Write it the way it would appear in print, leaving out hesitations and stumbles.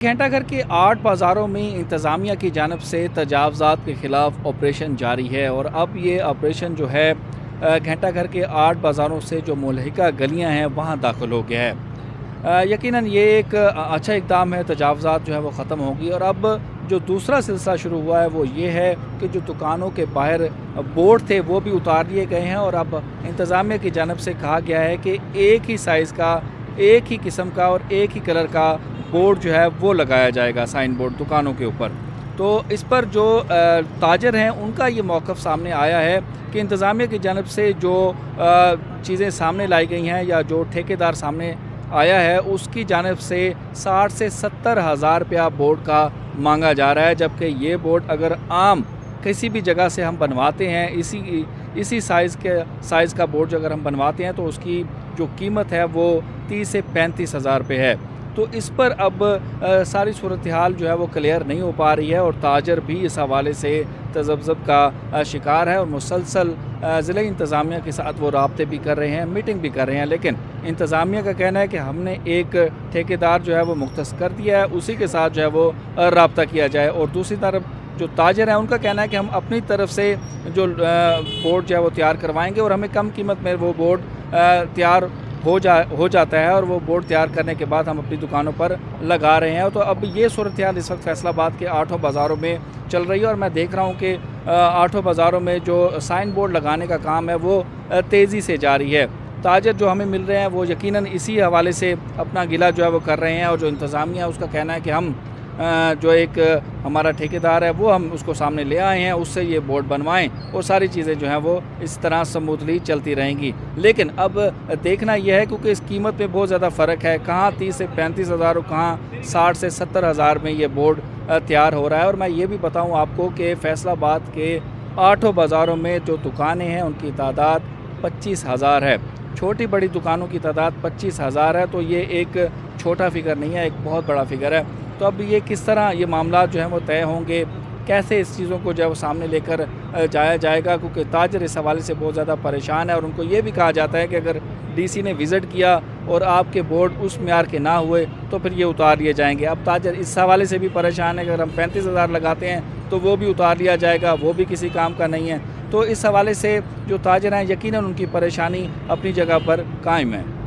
घंटा घर के 8 बाज़ारों में इंतज़ामिया की जानिब से तजावज़ात के ख़िलाफ़ ऑपरेशन जारी है और अब ये ऑपरेशन जो है घंटा घर के 8 बाज़ारों से जो मुल्हिका गलियां हैं वहाँ दाखिल हो गया है। यकीनन ये एक अच्छा इक़दाम है, तजावज़ात जो है वो ख़त्म होगी। और अब जो दूसरा सिलसिला शुरू हुआ है वो ये है कि जो दुकानों के बाहर बोर्ड थे वो भी उतार लिए गए हैं और अब इंतज़ामिया की जानिब से कहा गया है कि एक ही साइज़ का, एक ही किस्म का और एक ही कलर का बोर्ड जो है वो लगाया जाएगा, साइन बोर्ड दुकानों के ऊपर। तो इस पर जो ताजर हैं उनका ये मौक़िफ़ सामने आया है कि इंतज़ामिया की जानिब से जो चीज़ें सामने लाई गई हैं या जो ठेकेदार सामने आया है उसकी जानिब से 60 से 70 हज़ार रुपया बोर्ड का मांगा जा रहा है, जबकि ये बोर्ड अगर आम किसी भी जगह से हम बनवाते हैं इसी साइज़ का बोर्ड जो अगर हम बनवाते हैं तो उसकी जो कीमत है वो 30 से 35 हज़ार रुपये है। तो इस पर अब सारी सूरत हाल जो है वो क्लियर नहीं हो पा रही है और ताजर भी इस हवाले से तज़ब्ज़ब का शिकार है और मुसलसल ज़िले इंतज़ामिया के साथ वो राब्ते भी कर रहे हैं, मीटिंग भी कर रहे हैं। लेकिन इंतज़ामिया का कहना है कि हमने एक ठेकेदार जो है वो मुख्तस कर दिया है, उसी के साथ जो है वो राब्ता किया जाए। और दूसरी तरफ जो ताजर हैं उनका कहना है कि हम अपनी तरफ से जो बोर्ड जो है वो तैयार करवाएंगे और हमें कम कीमत में वो बोर्ड तैयार हो जाता है और वो बोर्ड तैयार करने के बाद हम अपनी दुकानों पर लगा रहे हैं। तो अब ये सूरत हाल इस वक्त फैसलाबाद के 8 बाज़ारों में चल रही है और मैं देख रहा हूँ कि 8 बाज़ारों में जो साइन बोर्ड लगाने का काम है वो तेज़ी से जारी है। ताजर जो हमें मिल रहे हैं वो यकीनन इसी हवाले से अपना गिला जो है वो कर रहे हैं और जो इंतज़ामिया है उसका कहना है कि हम जो एक हमारा ठेकेदार है वो हम उसको सामने ले आए हैं, उससे ये बोर्ड बनवाएं और सारी चीज़ें जो हैं वो इस तरह स्मूथली चलती रहेंगी। लेकिन अब देखना यह है क्योंकि इस कीमत में बहुत ज़्यादा फ़र्क है, कहाँ 30 से 35 हज़ार और कहाँ 60 से 70 हज़ार में ये बोर्ड तैयार हो रहा है। और मैं ये भी बताऊँ आपको कि फैसलाबाद के 8 बाज़ारों में जो दुकानें हैं उनकी तादाद 25 हज़ार है, छोटी बड़ी दुकानों की तादाद 25 हज़ार है। तो ये एक छोटा फिगर नहीं है, एक बहुत बड़ा फिगर है। तो अब ये किस तरह ये मामला जो है वो तय होंगे, कैसे इस चीज़ों को जो है वो सामने लेकर जाया जाएगा, क्योंकि ताजर इस हवाले से बहुत ज़्यादा परेशान है। और उनको ये भी कहा जाता है कि अगर डीसी ने विज़िट किया और आपके बोर्ड उस म्यार के ना हुए तो फिर ये उतार लिए जाएंगे। अब ताजर इस हवाले से भी परेशान है कि अगर हम 35 हज़ार लगाते हैं तो वो भी उतार लिया जाएगा, वो भी किसी काम का नहीं है। तो इस हवाले से जो ताजर हैं यकीनन उनकी परेशानी अपनी जगह पर कायम है।